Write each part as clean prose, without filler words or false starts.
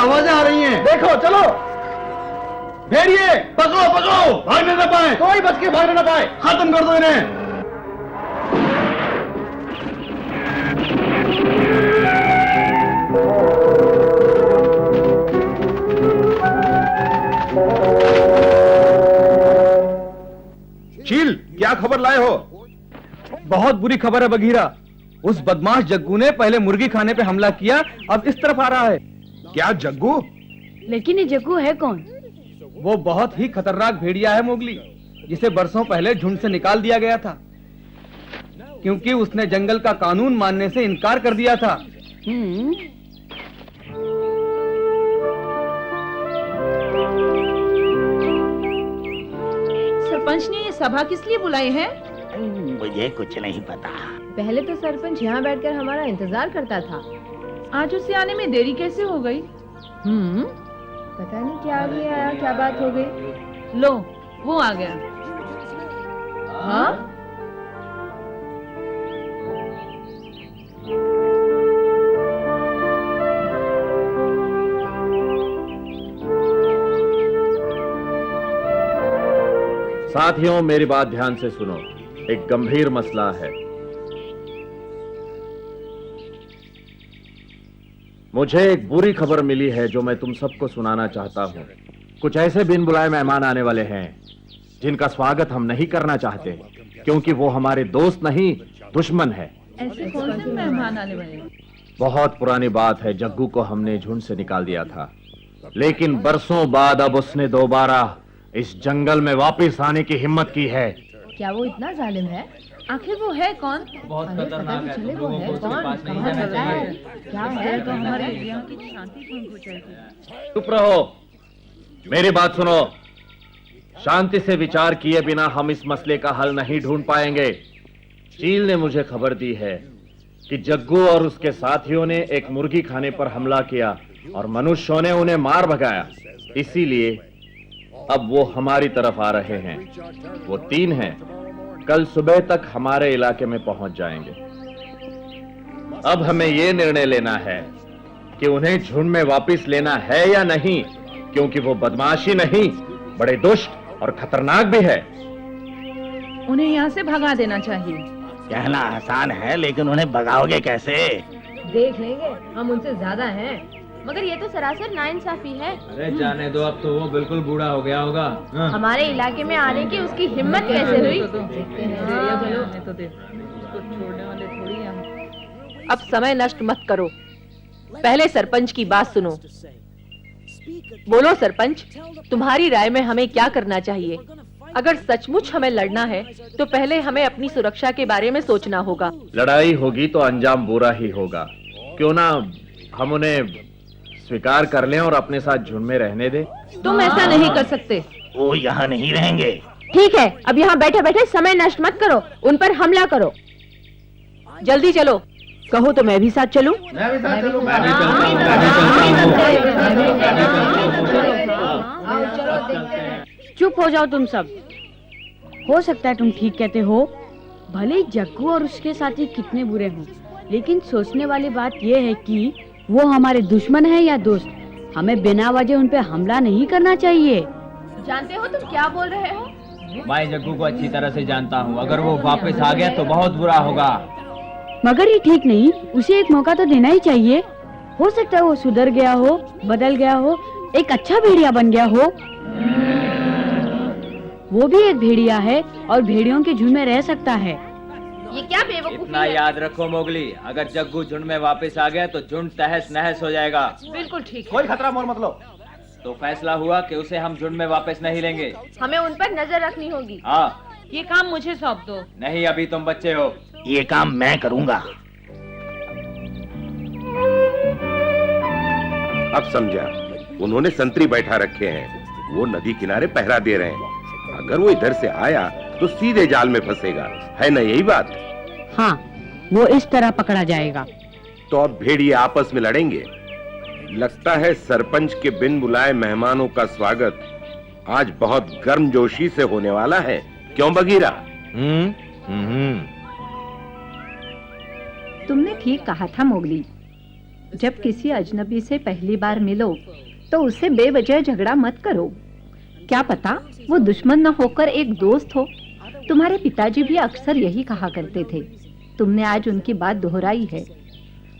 आवाजें आ रही हैं। देखो चलो, भेड़िए पकड़ो पकड़ो, भागने न पाए, कोई बच के भागने न पाए। खत्म कर दो इन्हें। चील, क्या खबर लाए हो? बहुत बुरी खबर है बघीरा। उस बदमाश जग्गू ने पहले मुर्गी खाने पे हमला किया, अब इस तरफ आ रहा है। क्या जग्गू? लेकिन ये जग्गू है कौन? वो बहुत ही खतरनाक भेड़िया है मोगली, जिसे बरसों पहले झुंड से निकाल दिया गया था, क्योंकि उसने जंगल का कानून मानने से इनकार कर दिया था। सरपंच ने ये सभा किस लिए बुलाई है? मुझे कुछ नहीं पता। पहले तो सरपंच यहाँ बैठकर हमारा इंतजार करता था। आज उसे आने में देरी कैसे हो गई? पता नहीं क्या आ गया, क्या बात हो गई। लो, वो आ गया। हाँ? साथियों, मेरी बात ध्यान से सुनो। एक गंभीर मसला है। मुझे एक बुरी खबर मिली है जो मैं तुम सबको सुनाना चाहता हूं। कुछ ऐसे बिन बुलाए मेहमान आने वाले हैं जिनका स्वागत हम नहीं करना चाहते, क्योंकि वो हमारे दोस्त नहीं, दुश्मन है। ऐसे कौन से मेहमान आने वाले? बहुत पुरानी बात है, जग्गू को हमने झुंड से निकाल दिया था, लेकिन बरसों बाद अब उसने दोबारा इस जंगल में वापस आने की हिम्मत की है। क्या वो इतना जालिम है? आखिर वो है कौन? बहुत खतरनाक है, चले तुम वो लोगों है को उसके कौन? पास नहीं कहाँ जाना रहता है? चाहिए। क्या है? तो हमारे यहाँ की शांति भंग हो जाएगी। चुप रहो, मेरी बात सुनो। शांति से विचार किए बिना हम इस मसले का हल नहीं ढूंढ पाएंगे। चील ने मुझे खबर दी है कि जग्गू और उसके साथियों ने एक मुर्गी खाने पर हमला किया और मनुष्यों ने उन्हें मार भगाया। इसीलिए अब वो हमारी तरफ आ रहे हैं। वो 3 हैं, कल सुबह तक हमारे इलाके में पहुंच जाएंगे। अब हमें यह निर्णय लेना है कि उन्हें झुंड में वापस लेना है या नहीं, क्योंकि वो बदमाशी नहीं, बड़े दुष्ट और खतरनाक भी है। उन्हें यहाँ से भगा देना चाहिए। कहना आसान है, लेकिन उन्हें भगाओगे कैसे? देख लेंगे, हम उनसे ज्यादा हैं। मगर ये तो सरासर नाइंसाफी है। अरे जाने दो, अब तो वो बिल्कुल बूढ़ा हो गया होगा। हमारे इलाके में आने की उसकी हिम्मत कैसे हुई? अब समय नष्ट मत करो, पहले सरपंच की बात सुनो। बोलो सरपंच, तुम्हारी राय में हमें क्या करना चाहिए? अगर सचमुच हमें लड़ना है तो पहले हमें अपनी सुरक्षा के बारे में सोचना होगा। लड़ाई होगी तो अंजाम बुरा ही होगा। क्यों ना हम उन्हें स्वीकार कर लें और अपने साथ झुंड में रहने दें? तुम ऐसा नहीं कर सकते। वो यहाँ नहीं रहेंगे। ठीक है, अब यहाँ बैठे बैठे समय नष्ट मत करो, उन पर हमला करो। जल्दी चलो, कहो तो मैं भी साथ चलूं? मैं भी साथ चलूं। चुप हो जाओ तुम सब। हो सकता है तुम ठीक कहते हो, भले ही जग्गू और उसके साथी कितने बुरे हों, लेकिन सोचने वाली बात यह है कि वो हमारे दुश्मन है या दोस्त। हमें बिना वजह उन पे हमला नहीं करना चाहिए। जानते हो तुम क्या बोल रहे हो? मैं जग्गू को अच्छी तरह से जानता हूँ, अगर वो वापस आ गया तो बहुत बुरा होगा। मगर ये ठीक नहीं, उसे एक मौका तो देना ही चाहिए। हो सकता है वो सुधर गया हो, बदल गया हो, एक अच्छा भेड़िया बन गया हो। वो भी एक भेड़िया है और भेड़ियों के झुंड में रह सकता है। ये क्या बेवकूफी इतना है? याद रखो मोगली, अगर जग्गू झुंड में वापस आ गया तो झुंड तहस नहस हो जाएगा। बिल्कुल ठीक है। कोई खतरा मोल मत लो। तो फैसला हुआ कि उसे हम झुंड में वापस नहीं लेंगे। हमें उन पर नजर रखनी होगी। हाँ। ये काम मुझे सौंप दो। नहीं, अभी तुम बच्चे हो। ये काम मैं करूंगा। अब समझा, उन्होंने संतरी बैठा रखे हैं, वो नदी किनारे पहरा दे रहे हैं। अगर वो इधर से आया तो सीधे जाल में फंसेगा, है ना यही बात? हाँ, वो इस तरह पकड़ा जाएगा। तो अब भेड़िए आपस में लड़ेंगे। लगता है सरपंच के बिन बुलाए मेहमानों का स्वागत आज बहुत गर्मजोशी से होने वाला है, क्यों बगीरा? तुमने ठीक कहा था मोगली। जब किसी अजनबी से पहली बार मिलो तो उससे बेवजह झगड़ा मत करो। क्या पता वो दुश्मन न होकर एक दोस्त हो। तुम्हारे पिताजी भी अक्सर यही कहा करते थे। तुमने आज उनकी बात दोहराई है।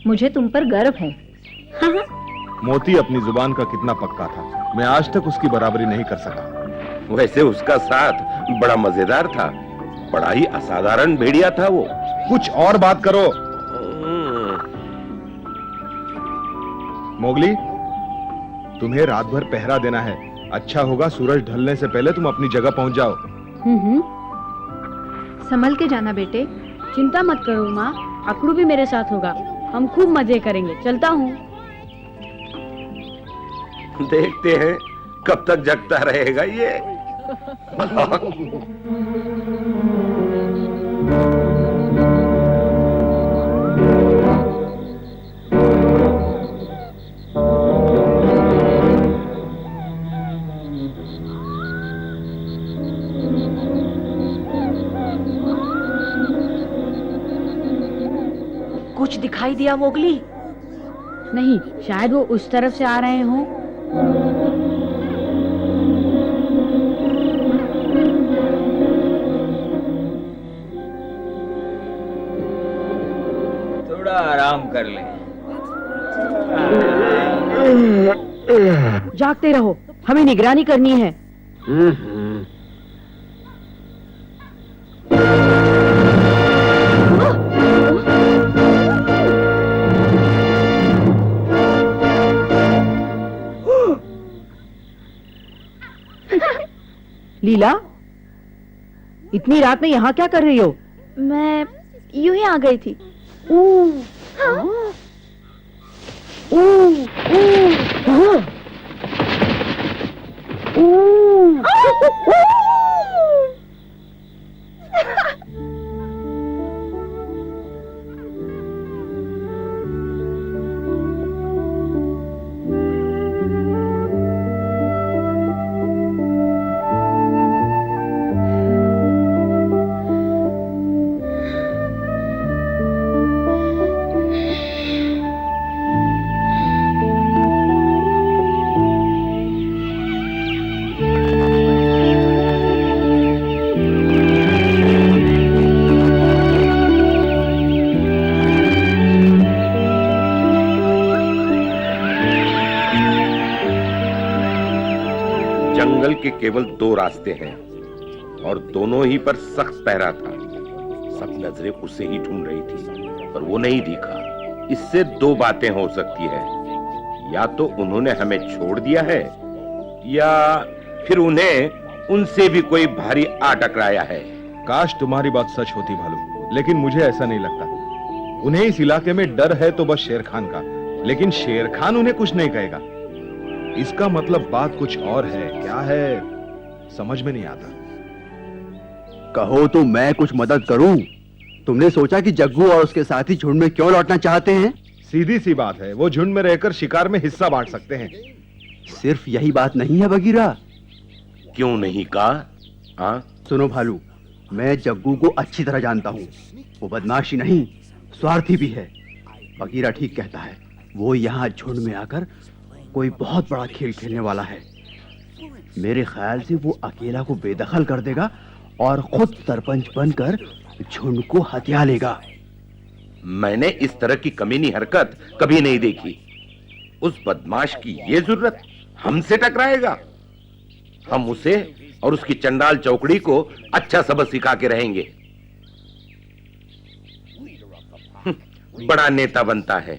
मुझे तुम पर गर्व है। मोती अपनी जुबान का कितना पक्का था, मैं आज तक उसकी बराबरी नहीं कर सका। वैसे उसका साथ बड़ा मजेदार था, बड़ा ही असाधारण भेड़िया था वो। कुछ और बात करो। मोगली, तुम्हें रात भर पहरा देना है। अच्छा होगा सूरज ढलने से पहले तुम अपनी जगह पहुंच जाओ। संभल के जाना बेटे। चिंता मत करो माँ, अकड़ू भी मेरे साथ होगा। हम खूब मजे करेंगे। चलता हूँ। देखते हैं कब तक जगता रहेगा ये। कुछ दिखाई दिया मोगली? नहीं, शायद वो उस तरफ से आ रहे हों। थोड़ा आराम कर ले। जागते रहो, हमें निगरानी करनी है। लीला, इतनी रात में यहाँ क्या कर रही हो? मैं यूं ही आ गई थी। जंगल के केवल दो रास्ते हैं और दोनों ही पर सख्त पहरा था। सब नजरें उसे ही ढूंढ रही थी, पर वो नहीं दिखा। इससे दो बातें हो सकती है, या तो उन्होंने हमें छोड़ दिया है, या फिर उन्हें उनसे भी कोई भारी आ टकराया है। काश तुम्हारी बात सच होती भालू, लेकिन मुझे ऐसा नहीं लगता। उन्हें इस इलाके में डर है तो बस शेर खान का, लेकिन शेर खान उन्हें कुछ नहीं कहेगा। इसका मतलब बात कुछ और है। क्या है समझ में नहीं आता। कहो तो मैं कुछ मदद करूं। तुमने सोचा कि जग्गू और उसके साथी झुंड में क्यों लौटना चाहते हैं? सीधी सी बात है, वो झुंड में रहकर शिकार में हिस्सा बांट सकते हैं। सिर्फ यही बात नहीं है बगीरा। क्यों नहीं कहा? सुनो भालू, मैं जग्गू को अच्छी तरह जानता हूँ। वो बदमाशी नहीं, स्वार्थी भी है। बगीरा ठीक कहता है, वो यहाँ झुंड में आकर कोई बहुत बड़ा खेल खेलने वाला है। मेरे ख्याल से वो अकेला को बेदखल कर देगा और खुद सरपंच बनकर झुंड को हथिया लेगा। मैंने इस तरह की कमीनी हरकत कभी नहीं देखी। उस बदमाश की ये जरूरत हमसे टकराएगा। हम उसे और उसकी चंडाल चौकड़ी को अच्छा सबक सिखा के रहेंगे। बड़ा नेता बनता है।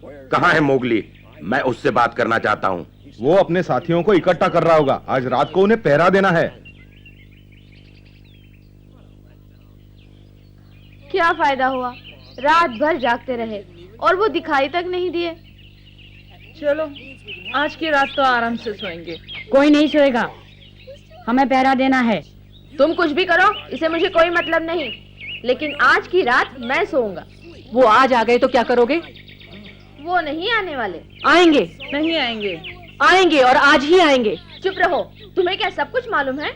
कहाँ है मोगली? मैं उससे बात करना चाहता हूँ। वो अपने साथियों को इकट्ठा कर रहा होगा। आज रात को उन्हें पहरा देना है। क्या फायदा हुआ, रात भर जागते रहे और वो दिखाई तक नहीं दिए। चलो, आज की रात तो आराम से सोएंगे। कोई नहीं सोएगा, हमें पहरा देना है। तुम कुछ भी करो, इसे मुझे कोई मतलब नहीं, लेकिन आज की रात मैं सोऊंगा। वो आज आ गए तो क्या करोगे? वो नहीं आने वाले। आएंगे। नहीं आएंगे। आएंगे और आज ही आएंगे। चुप रहो, तुम्हें क्या सब कुछ मालूम है?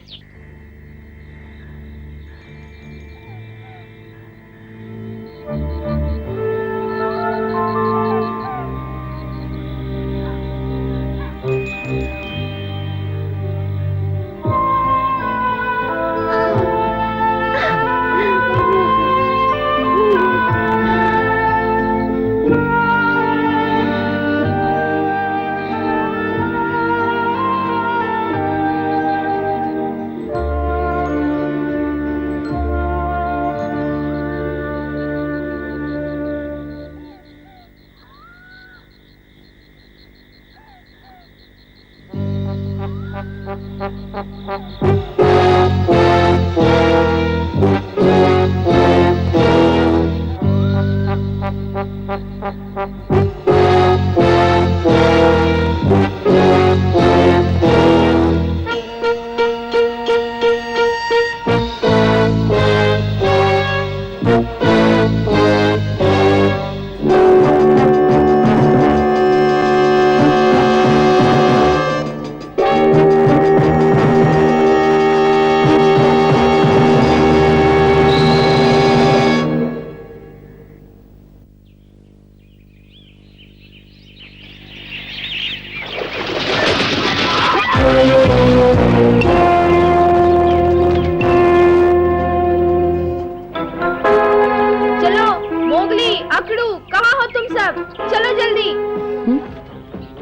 तरफ, चलो जल्दी।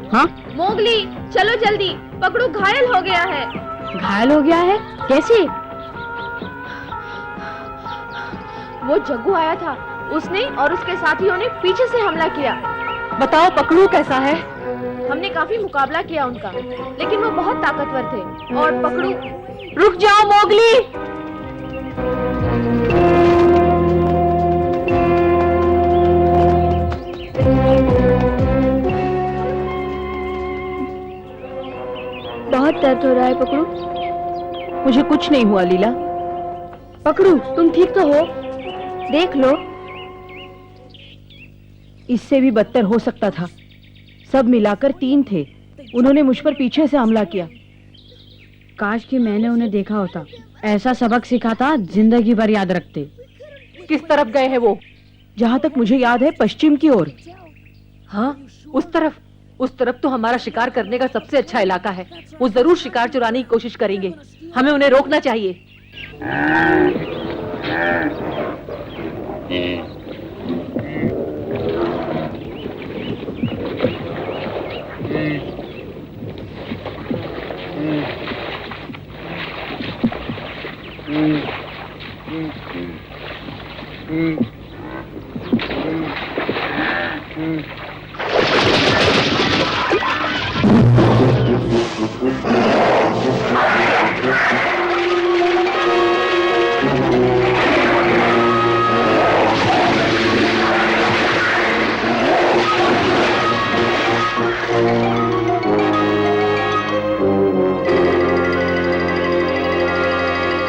हाँ, मोगली चलो जल्दी, पकड़ू घायल हो गया है। घायल हो गया है? कैसे? वो जग्गू आया था, उसने और उसके साथियों ने पीछे से हमला किया। बताओ पकड़ू कैसा है? हमने काफी मुकाबला किया उनका, लेकिन वो बहुत ताकतवर थे। और पकड़ू, रुक जाओ मोगली। बहुत दर्द हो रहा है पकड़ू। मुझे कुछ नहीं हुआ लीला। पकड़ू, तुम ठीक तो हो? देख लो। इससे भी बदतर हो सकता था। सब मिलाकर 3 थे। उन्होंने मुझ पर पीछे से हमला किया। काश कि मैंने उन्हें देखा होता, ऐसा सबक सिखाता जिंदगी भर याद रखते। किस तरफ गए हैं वो? जहाँ तक मुझे याद है पश्चिम की ओर। हाँ, उस तरफ तो हमारा शिकार करने का सबसे अच्छा इलाका है। वो जरूर शिकार चुराने की कोशिश करेंगे। हमें उन्हें रोकना चाहिए।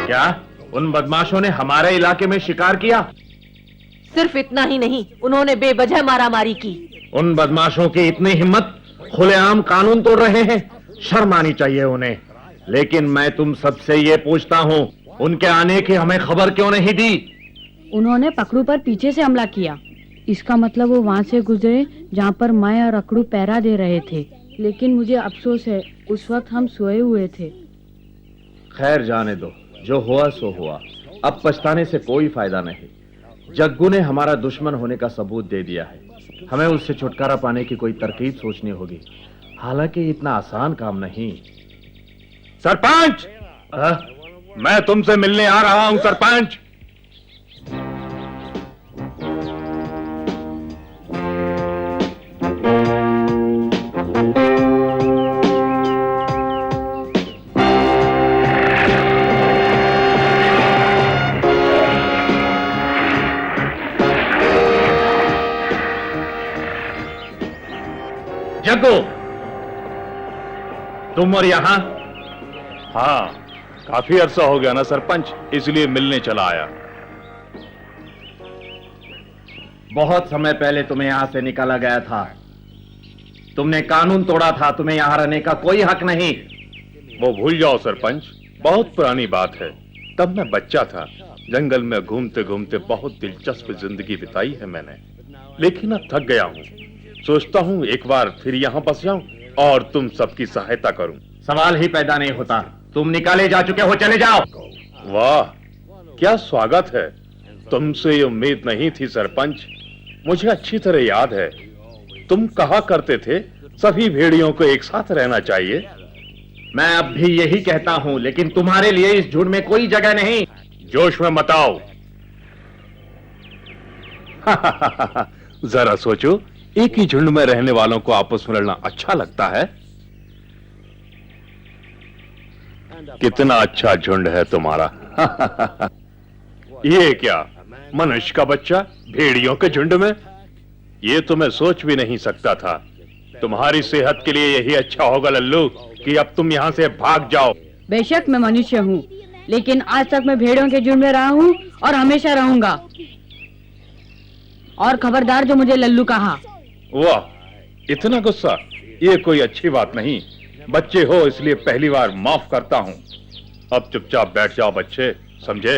क्या उन बदमाशों ने हमारे इलाके में शिकार किया? सिर्फ इतना ही नहीं, उन्होंने बेवजह मारामारी की। उन बदमाशों की इतनी हिम्मत, खुलेआम कानून तोड़ रहे हैं। शर्म आनी चाहिए उन्हें। लेकिन मैं तुम सबसे ये पूछता हूँ, उनके आने की हमें खबर क्यों नहीं दी? उन्होंने पकड़ू पर पीछे से हमला किया। इसका मतलब वो वहाँ से गुजरे जहाँ पर मैं और अकड़ू पहरा दे रहे थे। लेकिन मुझे अफसोस है, उस वक्त हम सोए हुए थे। खैर जाने दो, जो हुआ सो हुआ। अब पछताने से कोई फायदा नहीं। जग्गू ने हमारा दुश्मन होने का सबूत दे दिया है। हमें उससे छुटकारा पाने की कोई तरकीब सोचनी होगी। हालांकि इतना आसान काम नहीं। सरपंच, मैं तुमसे मिलने आ रहा हूं सरपंच। जग्गू, तुम और यहां? हाँ, काफी अरसा हो गया ना सरपंच, इसलिए मिलने चला आया। बहुत समय पहले तुम्हें यहां से निकाला गया था। तुमने कानून तोड़ा था। तुम्हें यहां रहने का कोई हक नहीं। वो भूल जाओ सरपंच, बहुत पुरानी बात है। तब मैं बच्चा था। जंगल में घूमते घूमते बहुत दिलचस्प जिंदगी बिताई है मैंने। लेकिन अब थक गया हूँ। सोचता हूँ एक बार फिर यहाँ बस जाऊं और तुम सबकी सहायता करूं। सवाल ही पैदा नहीं होता। तुम निकाले जा चुके हो, चले जाओ। वाह, क्या स्वागत है। तुमसे ये उम्मीद नहीं थी सरपंच। मुझे अच्छी तरह याद है, तुम कहा करते थे सभी भेड़ियों को एक साथ रहना चाहिए। मैं अब भी यही कहता हूं, लेकिन तुम्हारे लिए इस झुंड में कोई जगह नहीं। जोश में मत आओ। जरा सोचो, एक ही झुंड में रहने वालों को आपस में लड़ना अच्छा लगता है? कितना अच्छा झुंड है तुम्हारा। ये क्या, मनुष्य का बच्चा भेड़ियों के झुंड में? ये तो मैं सोच भी नहीं सकता था। तुम्हारी सेहत के लिए यही अच्छा होगा लल्लू कि अब तुम यहाँ से भाग जाओ। बेशक मैं मनुष्य हूँ, लेकिन आज तक मैं भेड़ों के झुंड में रहा हूँ और हमेशा रहूंगा। और खबरदार जो मुझे लल्लू कहा। वाह, इतना गुस्सा, ये कोई अच्छी बात नहीं। बच्चे हो इसलिए पहली बार माफ करता हूँ। अब चुपचाप बैठ जाओ बच्चे, समझे?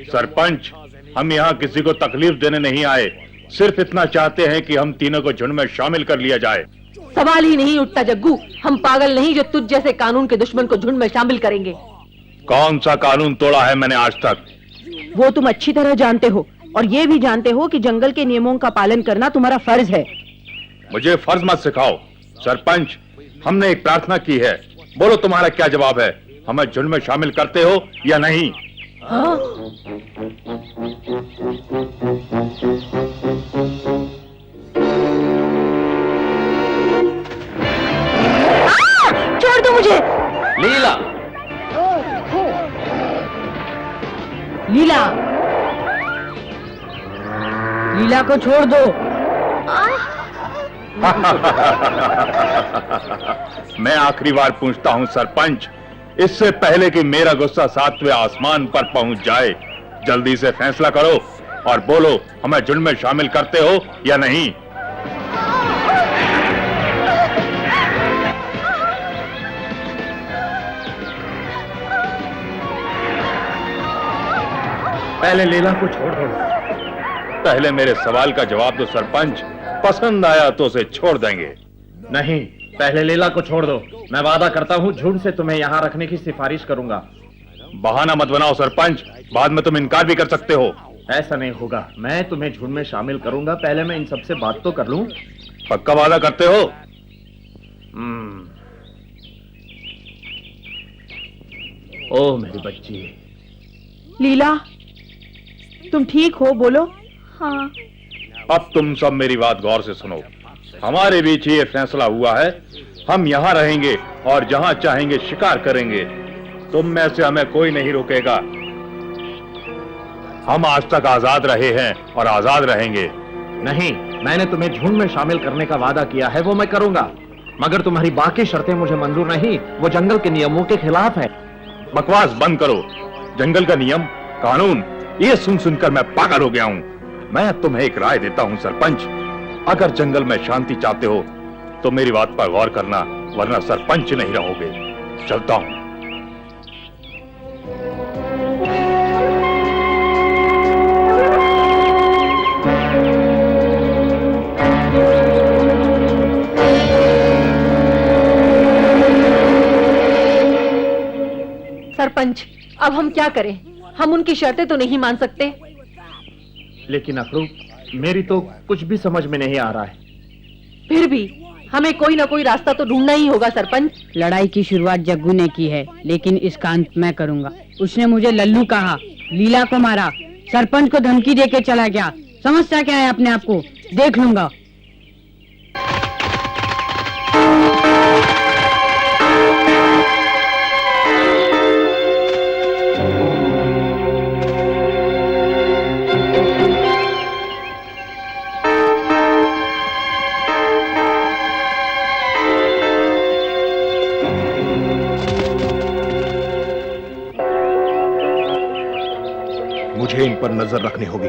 सरपंच, हम यहाँ किसी को तकलीफ देने नहीं आए। सिर्फ इतना चाहते हैं कि हम तीनों को झुंड में शामिल कर लिया जाए। सवाल ही नहीं उठता जग्गू। हम पागल नहीं जो तुझ जैसे कानून के दुश्मन को झुंड में शामिल करेंगे। कौन सा कानून तोड़ा है मैंने आज तक? वो तुम अच्छी तरह जानते हो। और ये भी जानते हो कि जंगल के नियमों का पालन करना तुम्हारा फर्ज है। मुझे फर्ज मत सिखाओ। सरपंच, हमने एक प्रार्थना की है, बोलो तुम्हारा क्या जवाब है? हमें झुंड में शामिल करते हो या नहीं? हाँ? छोड़ दो मुझे। लीला, लीला, लीला को छोड़ दो। मैं आखिरी बार पूछता हूं सरपंच, इससे पहले कि मेरा गुस्सा 7वें आसमान पर पहुंच जाए, जल्दी से फैसला करो और बोलो हमें झुंड में शामिल करते हो या नहीं? पहले लीला को छोड़ दो। पहले मेरे सवाल का जवाब दो सरपंच, पसंद आया तो उसे छोड़ देंगे। नहीं, पहले लीला को छोड़ दो। मैं वादा करता हूँ झुंड से तुम्हें यहाँ रखने की सिफारिश करूंगा। बहाना मत बनाओ सरपंच, बाद में तुम इनकार भी कर सकते हो। ऐसा नहीं होगा, मैं तुम्हें झुंड में शामिल करूंगा। पहले मैं इन सबसे बात तो कर लूं। पक्का वादा करते हो? ओ मेरी बच्ची। लीला, तुम ठीक हो? बोलो। हाँ। अब तुम सब मेरी बात गौर से सुनो। हमारे बीच ये फैसला हुआ है, हम यहाँ रहेंगे और जहाँ चाहेंगे शिकार करेंगे। तुम में से हमें कोई नहीं रोकेगा। हम आज तक आजाद रहे हैं और आजाद रहेंगे। नहीं, मैंने तुम्हें झुंड में शामिल करने का वादा किया है, वो मैं करूंगा, मगर तुम्हारी बाकी शर्तें मुझे मंजूर नहीं। वो जंगल के नियमों के खिलाफ है। बकवास बंद करो। जंगल का नियम, कानून, ये सुन सुनकर मैं पागल हो गया हूं। मैं तुम्हें एक राय देता हूं सरपंच, अगर जंगल में शांति चाहते हो तो मेरी बात पर गौर करना, वरना सरपंच नहीं रहोगे। चलता हूं। सरपंच, अब हम क्या करें? हम उनकी शर्तें तो नहीं मान सकते। लेकिन अखरू, मेरी तो कुछ भी समझ में नहीं आ रहा है। फिर भी हमें कोई ना कोई रास्ता तो ढूंढना ही होगा सरपंच। लड़ाई की शुरुआत जग्गू ने की है, लेकिन इसका अंत मैं करूंगा। उसने मुझे लल्लू कहा, लीला को मारा, सरपंच को धमकी देके चला गया। समझता क्या है अपने आप को? देख लूंगा। मुझे इन पर नजर रखनी होगी।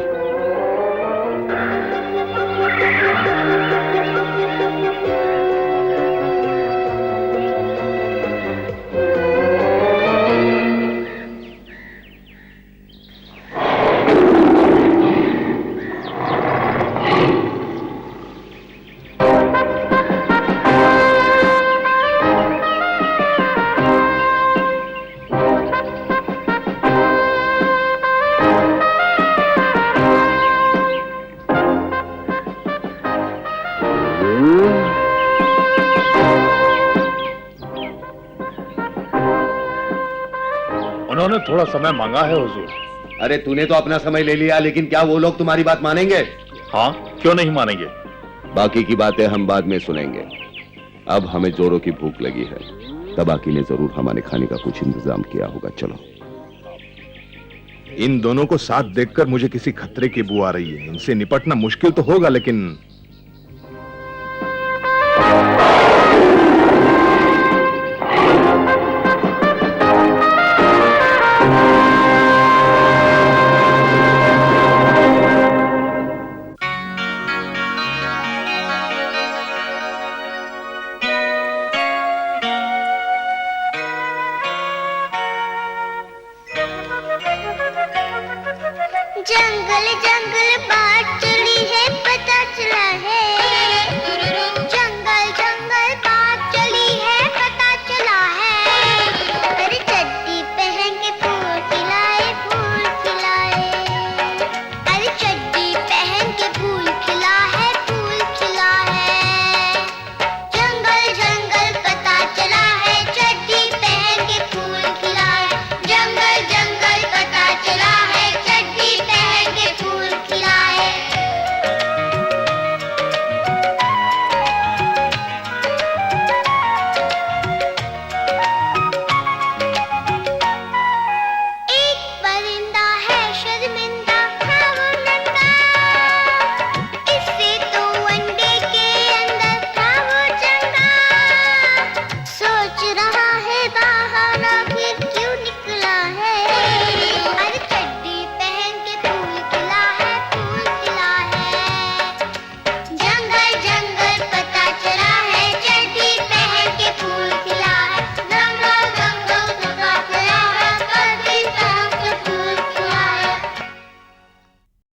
उन्होंने थोड़ा समय मांगा है हुजूर। अरे तूने तो अपना समय ले लिया, लेकिन क्या वो लोग तुम्हारी बात मानेंगे? हाँ, क्यों नहीं मानेंगे? बाकी की बातें हम बाद में सुनेंगे। अब हमें जोरों की भूख लगी है। तबाकी ने जरूर हमारे खाने का कुछ इंतजाम किया होगा। चलो। इन दोनों को साथ देखकर मुझे किसी खतरे की बू आ रही है। इनसे निपटना मुश्किल तो होगा, लेकिन जंगल जंगल बात चली है, पता चला है